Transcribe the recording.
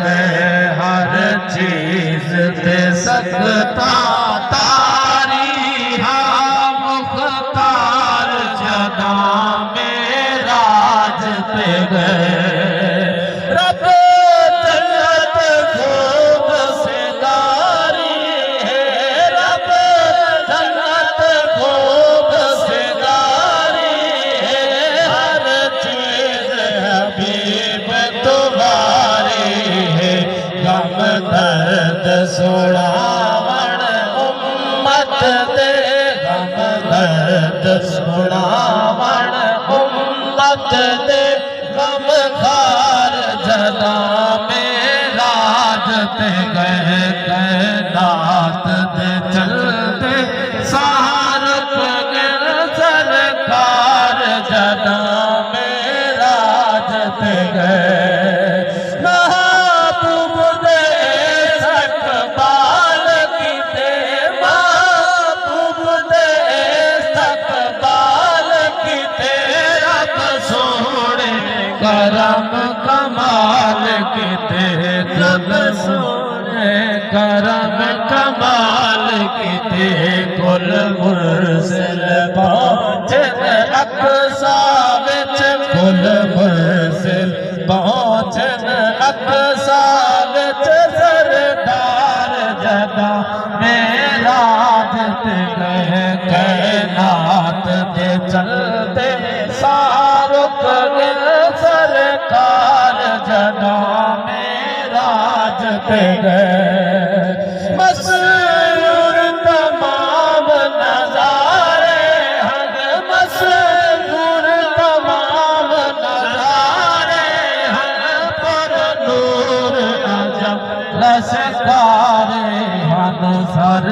गए हर चीज दे सकता तारी हाँ मुख्तार जदा में राज पे गए रब जन्नत खूब से गारी है रब जन्नत खूब से गारी है हर चीज हबीब तुम्हारी है गम दर्द सुनावण उम्मत दे गम दर्द सुनावण उम्मत दे गम खार जदा में राज ते गए कैनात दे चलते सारक गिर सरकार जदा में राज ते गए करम कमाल किते खुद सोने करम कमाल किते कुल मुरसिल पहुंचन अक़सा विच कुल मुरसिल पहुंचन अक़सा विच सरदार जदा मेराज ते गए कैनात दे चलते सारुक सरकार जदा में राज पे गए मसरूर तमाम नजारे हग मसरूर तमाम नजारे हग पर नूर अजब लश्कारे हन सर